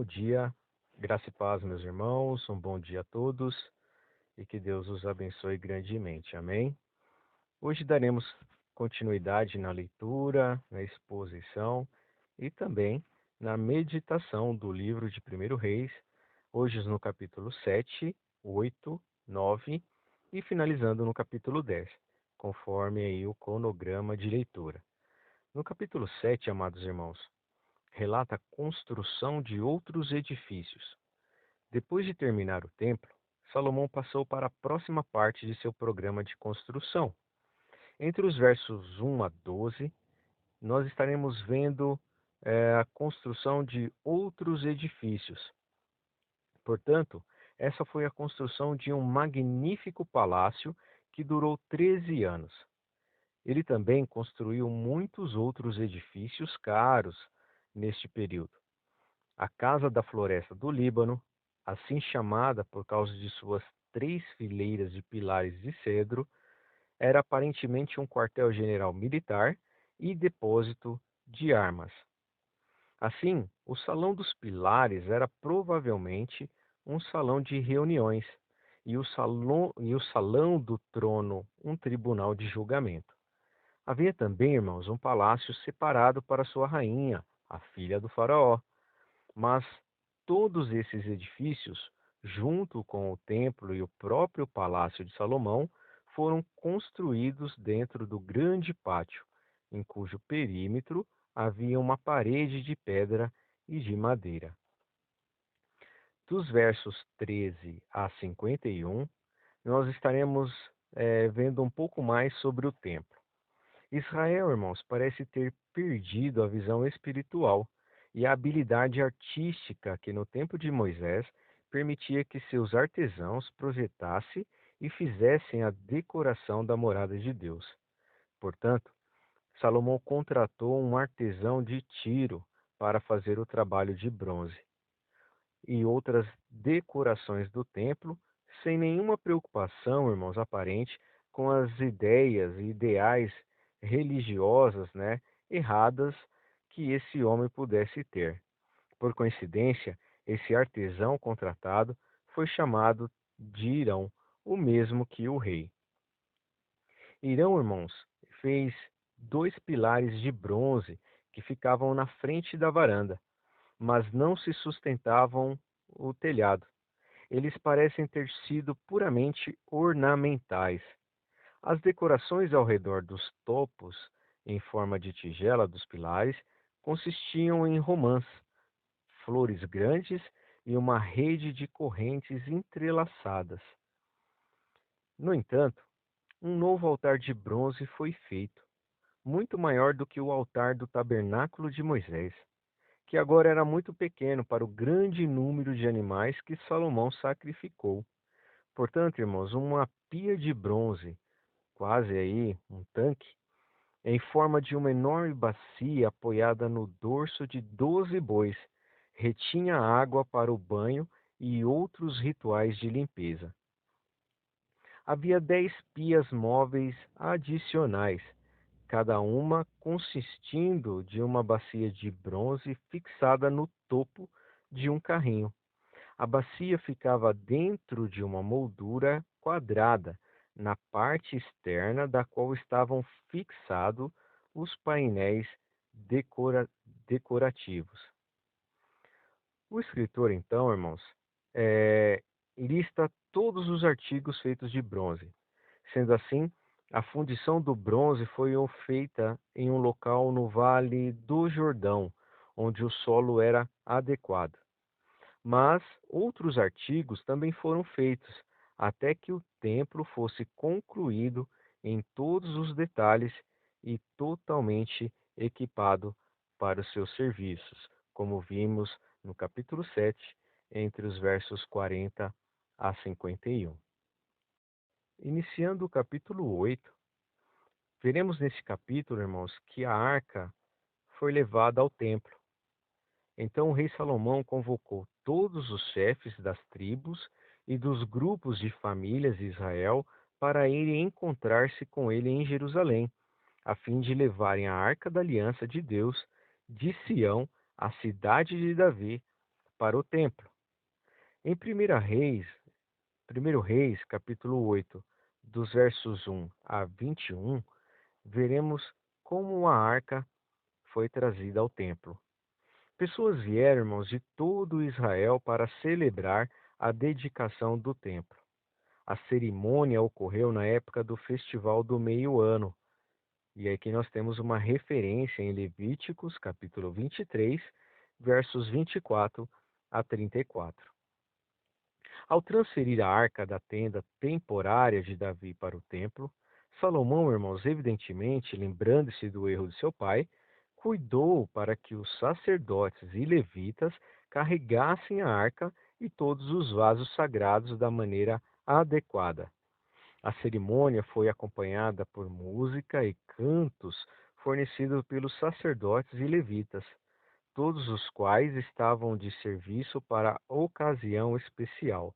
dia, graça e paz, meus irmãos, um bom dia a todos e que Deus os abençoe grandemente, amém? Hoje daremos continuidade na leitura, na exposição e também na meditação do livro de 1 Reis, hoje no capítulo 7, 8, 9 e finalizando no capítulo 10, conforme aí o cronograma de leitura. No capítulo 7, amados irmãos, relata a construção de outros edifícios. Depois de terminar o templo, Salomão passou para a próxima parte de seu programa de construção. Entre os versos 1 a 12, nós estaremos vendo a construção de outros edifícios. Portanto, essa foi a construção de um magnífico palácio que durou 13 anos. Ele também construiu muitos outros edifícios caros neste período. A Casa da Floresta do Líbano, assim chamada por causa de suas 3 fileiras de pilares de cedro, era aparentemente um quartel-general militar e depósito de armas. Assim, o Salão dos Pilares era provavelmente um salão de reuniões e o Salão do Trono um tribunal de julgamento. Havia também, irmãos, um palácio separado para sua rainha, a filha do faraó. Mas todos esses edifícios, junto com o templo e o próprio palácio de Salomão, foram construídos dentro do grande pátio, em cujo perímetro havia uma parede de pedra e de madeira. Dos versos 13 a 51, nós estaremos vendo um pouco mais sobre o templo. Israel, irmãos, parece ter perdido a visão espiritual e a habilidade artística que no tempo de Moisés permitia que seus artesãos projetassem e fizessem a decoração da morada de Deus. Portanto, Salomão contratou um artesão de Tiro para fazer o trabalho de bronze e outras decorações do templo, sem nenhuma preocupação, irmãos, aparente com as ideias e ideais religiosas, erradas que esse homem pudesse ter. Por coincidência, esse artesão contratado foi chamado de Irão, o mesmo que o rei. Irão, irmãos, fez 2 pilares de bronze que ficavam na frente da varanda, mas não se sustentavam o telhado. Eles parecem ter sido puramente ornamentais. As decorações ao redor dos topos, em forma de tigela dos pilares, consistiam em romãs, flores grandes e uma rede de correntes entrelaçadas. No entanto, um novo altar de bronze foi feito, muito maior do que o altar do tabernáculo de Moisés, que agora era muito pequeno para o grande número de animais que Salomão sacrificou. Portanto, irmãos, uma pia de bronze, quase aí um tanque, em forma de uma enorme bacia apoiada no dorso de 12 bois, retinha água para o banho e outros rituais de limpeza. Havia 10 pias móveis adicionais, cada uma consistindo de uma bacia de bronze fixada no topo de um carrinho. A bacia ficava dentro de uma moldura quadrada, na parte externa da qual estavam fixados os painéis decorativos. O escritor, então, irmãos, eh, lista todos os artigos feitos de bronze. Sendo assim, a fundição do bronze foi feita em um local no Vale do Jordão, onde o solo era adequado. Mas outros artigos também foram feitos, até que o templo fosse concluído em todos os detalhes e totalmente equipado para os seus serviços, como vimos no capítulo 7, entre os versos 40 a 51. Iniciando o capítulo 8, veremos nesse capítulo, irmãos, que a arca foi levada ao templo. Então o rei Salomão convocou todos os chefes das tribos e dos grupos de famílias de Israel para irem encontrar-se com ele em Jerusalém, a fim de levarem a arca da aliança de Deus de Sião, a cidade de Davi, para o templo. Em 1 Reis, capítulo 8, dos versos 1 a 21, veremos como a arca foi trazida ao templo. Pessoas vieram, irmãos, de todo Israel para celebrar a dedicação do templo. A cerimônia ocorreu na época do festival do meio-ano. E aqui nós temos uma referência em Levíticos, capítulo 23, versos 24 a 34. Ao transferir a arca da tenda temporária de Davi para o templo, Salomão, irmãos, evidentemente, lembrando-se do erro de seu pai, cuidou para que os sacerdotes e levitas carregassem a arca e todos os vasos sagrados da maneira adequada. A cerimônia foi acompanhada por música e cantos fornecidos pelos sacerdotes e levitas, todos os quais estavam de serviço para a ocasião especial.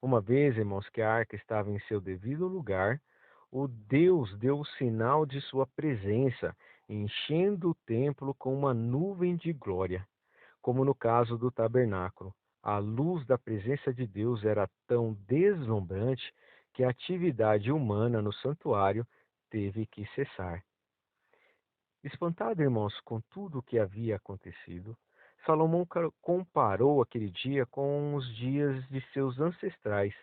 Uma vez, irmãos, que a arca estava em seu devido lugar, o Deus deu o sinal de sua presença, enchendo o templo com uma nuvem de glória, como no caso do tabernáculo. A luz da presença de Deus era tão deslumbrante que a atividade humana no santuário teve que cessar. Espantado, irmãos, com tudo o que havia acontecido, Salomão comparou aquele dia com os dias de seus ancestrais.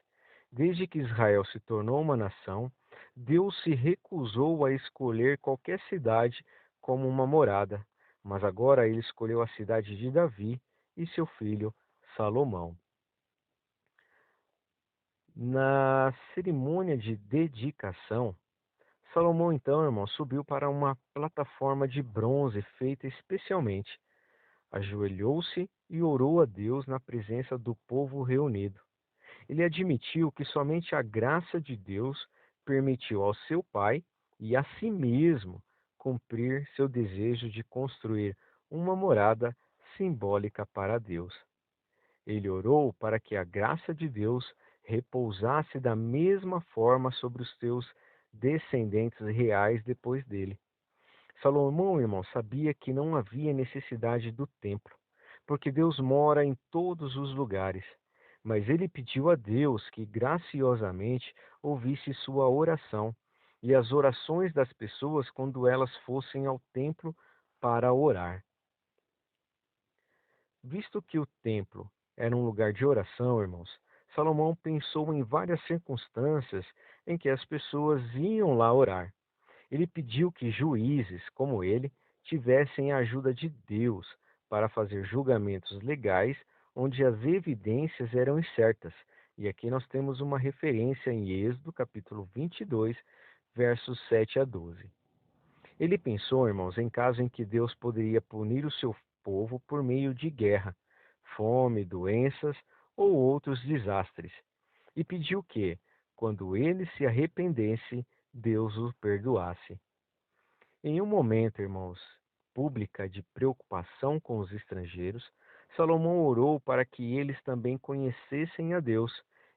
Desde que Israel se tornou uma nação, Deus se recusou a escolher qualquer cidade como uma morada, mas agora ele escolheu a cidade de Davi e seu filho Salomão. Na cerimônia de dedicação, Salomão, então, irmão, subiu para uma plataforma de bronze feita especialmente. Ajoelhou-se e orou a Deus na presença do povo reunido. Ele admitiu que somente a graça de Deus permitiu ao seu pai e a si mesmo cumprir seu desejo de construir uma morada simbólica para Deus. Ele orou para que a graça de Deus repousasse da mesma forma sobre os seus descendentes reais depois dele. Salomão, irmão, sabia que não havia necessidade do templo, porque Deus mora em todos os lugares. Mas ele pediu a Deus que graciosamente ouvisse sua oração e as orações das pessoas quando elas fossem ao templo para orar. Visto que o templo era um lugar de oração, irmãos, Salomão pensou em várias circunstâncias em que as pessoas iam lá orar. Ele pediu que juízes, como ele, tivessem a ajuda de Deus para fazer julgamentos legais onde as evidências eram incertas. E aqui nós temos uma referência em Êxodo, capítulo 22, versos 7 a 12. Ele pensou, irmãos, em caso em que Deus poderia punir o seu povo por meio de guerra, fome, doenças ou outros desastres, e pediu que, quando ele se arrependesse, Deus o perdoasse. Em um momento, irmãos, pública de preocupação com os estrangeiros, Salomão orou para que eles também conhecessem a Deus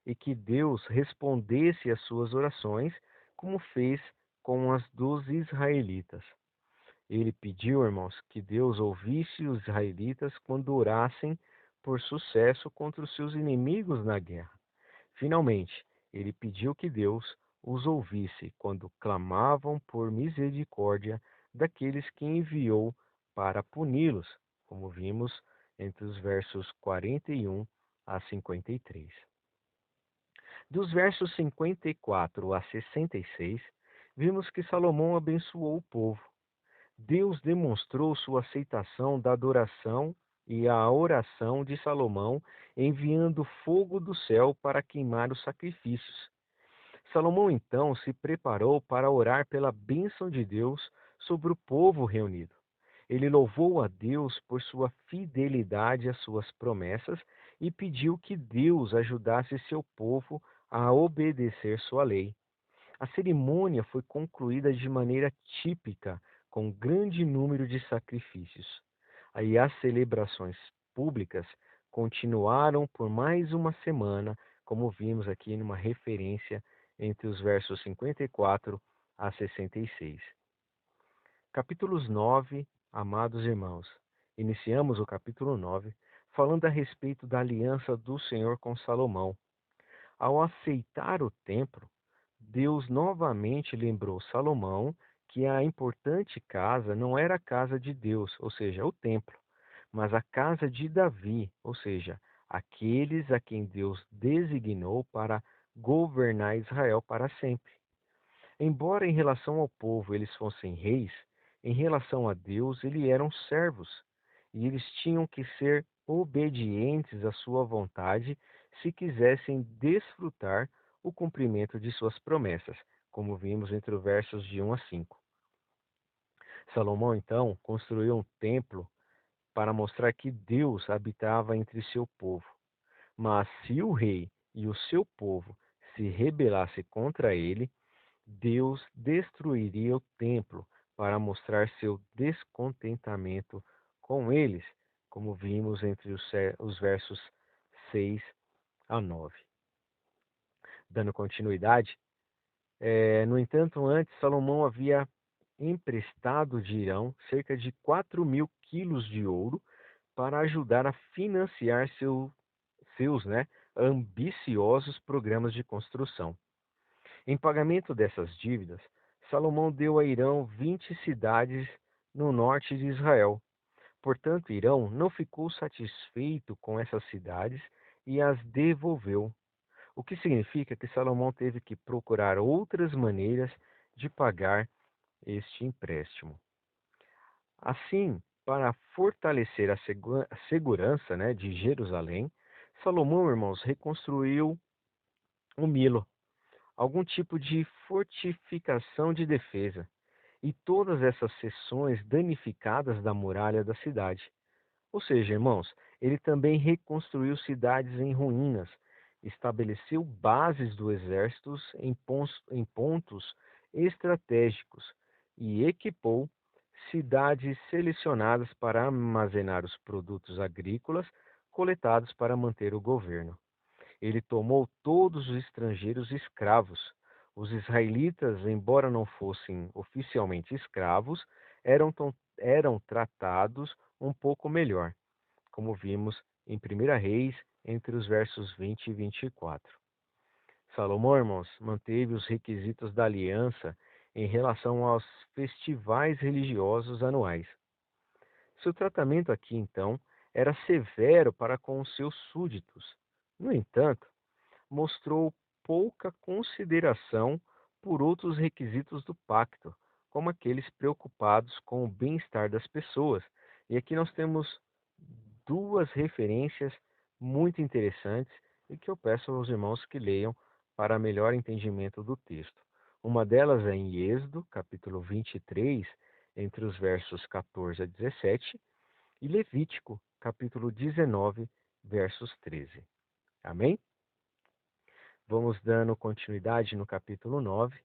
e que Deus respondesse às suas orações, como fez com as dos israelitas. Ele pediu, irmãos, que Deus ouvisse os israelitas quando orassem por sucesso contra os seus inimigos na guerra. Finalmente, ele pediu que Deus os ouvisse quando clamavam por misericórdia daqueles que enviou para puni-los, como vimos entre os versos 41 a 53. Dos versos 54 a 66, vimos que Salomão abençoou o povo. Deus demonstrou sua aceitação da adoração e a oração de Salomão, enviando fogo do céu para queimar os sacrifícios. Salomão então se preparou para orar pela bênção de Deus sobre o povo reunido. Ele louvou a Deus por sua fidelidade às suas promessas e pediu que Deus ajudasse seu povo a obedecer sua lei. A cerimônia foi concluída de maneira típica, com grande número de sacrifícios. Aí as celebrações públicas continuaram por mais uma semana, como vimos aqui numa referência entre os versos 54 a 66. Capítulos 9, amados irmãos. Iniciamos o capítulo 9 falando a respeito da aliança do Senhor com Salomão. Ao aceitar o templo, Deus novamente lembrou Salomão que a importante casa não era a casa de Deus, ou seja, o templo, mas a casa de Davi, ou seja, aqueles a quem Deus designou para governar Israel para sempre. Embora em relação ao povo eles fossem reis, em relação a Deus eles eram servos, e eles tinham que ser obedientes à sua vontade se quisessem desfrutar o cumprimento de suas promessas, como vimos entre os versos de 1 a 5. Salomão, então, construiu um templo para mostrar que Deus habitava entre seu povo. Mas se o rei e o seu povo se rebelassem contra ele, Deus destruiria o templo para mostrar seu descontentamento com eles, como vimos entre os versos 6 a 9. Dando continuidade, no entanto, antes Salomão havia emprestado de Irão cerca de 4.000 quilos de ouro para ajudar a financiar seus ambiciosos programas de construção. Em pagamento dessas dívidas, Salomão deu a Irão 20 cidades no norte de Israel. Portanto, Irão não ficou satisfeito com essas cidades e as devolveu, o que significa que Salomão teve que procurar outras maneiras de pagar este empréstimo. Assim, para fortalecer a segurança, de Jerusalém, Salomão, irmãos, reconstruiu o Milo, algum tipo de fortificação de defesa, e todas essas seções danificadas da muralha da cidade. Ou seja, irmãos, ele também reconstruiu cidades em ruínas, estabeleceu bases do exército em pontos estratégicos e equipou cidades selecionadas para armazenar os produtos agrícolas coletados para manter o governo. Ele tomou todos os estrangeiros escravos. Os israelitas, embora não fossem oficialmente escravos, eram tratados um pouco melhor, como vimos em 1 Reis, entre os versos 20 e 24. Salomão, irmãos, manteve os requisitos da aliança em relação aos festivais religiosos anuais. Seu tratamento aqui, então, era severo para com os seus súditos. No entanto, mostrou pouca consideração por outros requisitos do pacto, como aqueles preocupados com o bem-estar das pessoas. E aqui nós temos duas referências muito interessantes e que eu peço aos irmãos que leiam para melhor entendimento do texto. Uma delas é em Êxodo, capítulo 23, entre os versos 14 a 17, e Levítico, capítulo 19, versos 13. Amém? Vamos dando continuidade no capítulo 9.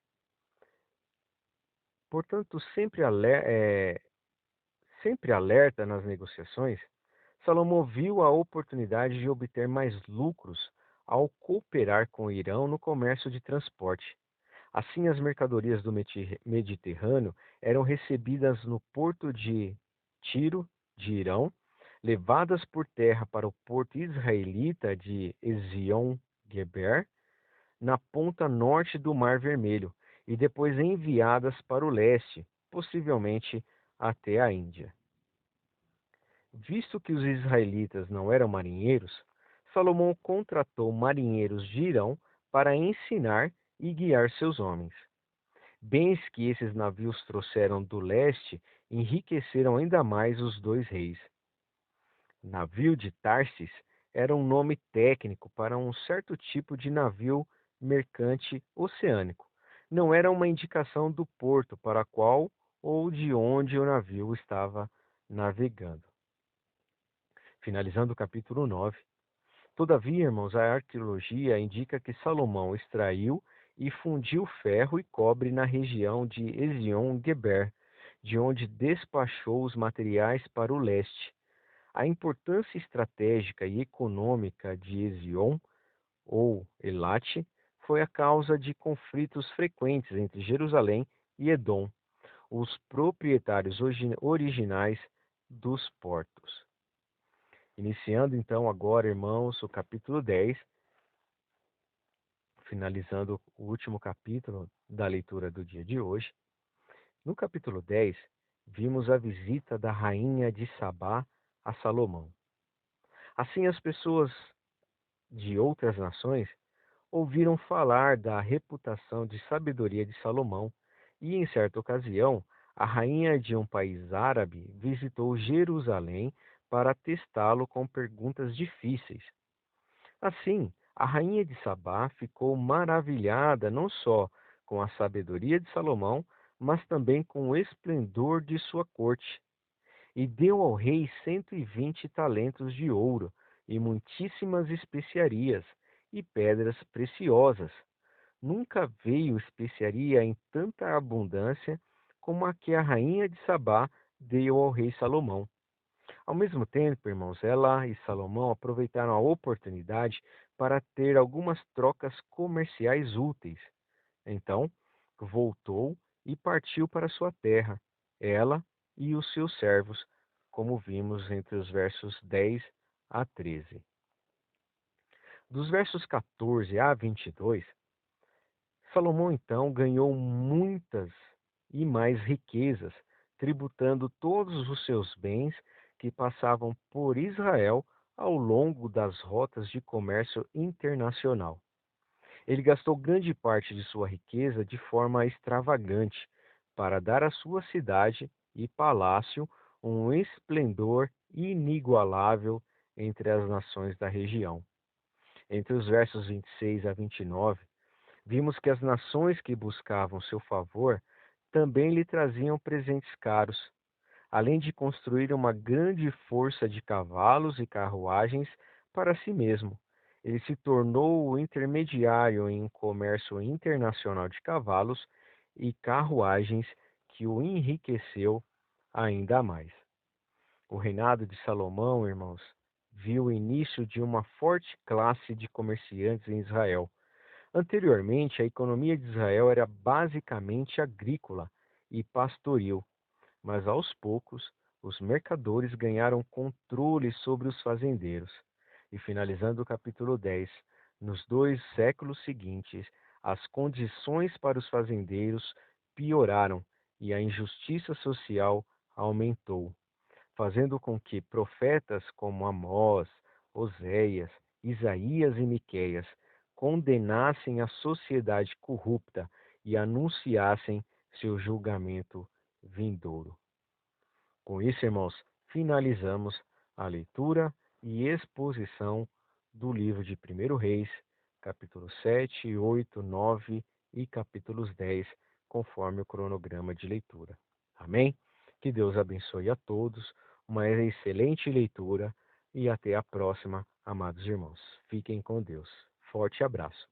Portanto, sempre alerta nas negociações, Salomão viu a oportunidade de obter mais lucros ao cooperar com o Irão no comércio de transporte. Assim, as mercadorias do Mediterrâneo eram recebidas no porto de Tiro, de Irão, levadas por terra para o porto israelita de Ezion-Geber, na ponta norte do Mar Vermelho, e depois enviadas para o leste, possivelmente até a Índia. Visto que os israelitas não eram marinheiros, Salomão contratou marinheiros de Irão para ensinar e guiar seus homens. Bens que esses navios trouxeram do leste enriqueceram ainda mais os dois reis. Navio de Tarsis era um nome técnico para um certo tipo de navio mercante oceânico. Não era uma indicação do porto para qual ou de onde o navio estava navegando. Finalizando o capítulo 9. Todavia, irmãos, a arqueologia indica que Salomão extraiu e fundiu ferro e cobre na região de Ezion-Geber, de onde despachou os materiais para o leste. A importância estratégica e econômica de Ezion, ou Elate, foi a causa de conflitos frequentes entre Jerusalém e Edom, os proprietários originais dos portos. Iniciando então agora, irmãos, o capítulo 10, finalizando o último capítulo da leitura do dia de hoje. No capítulo 10, vimos a visita da rainha de Sabá a Salomão. Assim, as pessoas de outras nações ouviram falar da reputação de sabedoria de Salomão e, em certa ocasião, a rainha de um país árabe visitou Jerusalém para testá-lo com perguntas difíceis. Assim, a rainha de Sabá ficou maravilhada não só com a sabedoria de Salomão, mas também com o esplendor de sua corte, e deu ao rei 120 talentos de ouro e muitíssimas especiarias e pedras preciosas. Nunca veio especiaria em tanta abundância como a que a rainha de Sabá deu ao rei Salomão. Ao mesmo tempo, irmãos, ela e Salomão aproveitaram a oportunidade para ter algumas trocas comerciais úteis. Então, voltou e partiu para sua terra, ela e os seus servos, como vimos entre os versos 10 a 13. Dos versos 14 a 22, Salomão então ganhou muitas e mais riquezas, tributando todos os seus bens que passavam por Israel ao longo das rotas de comércio internacional. Ele gastou grande parte de sua riqueza de forma extravagante, para dar à sua cidade e palácio um esplendor inigualável entre as nações da região. Entre os versos 26 a 29, vimos que as nações que buscavam seu favor também lhe traziam presentes caros, além de construir uma grande força de cavalos e carruagens para si mesmo. Ele se tornou o intermediário em um comércio internacional de cavalos e carruagens que o enriqueceu ainda mais. O reinado de Salomão, irmãos, viu o início de uma forte classe de comerciantes em Israel. Anteriormente, a economia de Israel era basicamente agrícola e pastoril, mas aos poucos os mercadores ganharam controle sobre os fazendeiros. E finalizando o capítulo 10, nos 2 séculos seguintes, as condições para os fazendeiros pioraram e a injustiça social aumentou, fazendo com que profetas como Amós, Oséias, Isaías e Miqueias condenassem a sociedade corrupta e anunciassem seu julgamento vindouro. Com isso, irmãos, finalizamos a leitura e exposição do livro de 1 Reis, capítulo 7, 8, 9 e capítulos 10, conforme o cronograma de leitura. Amém? Que Deus abençoe a todos, uma excelente leitura e até a próxima, amados irmãos. Fiquem com Deus. Forte abraço.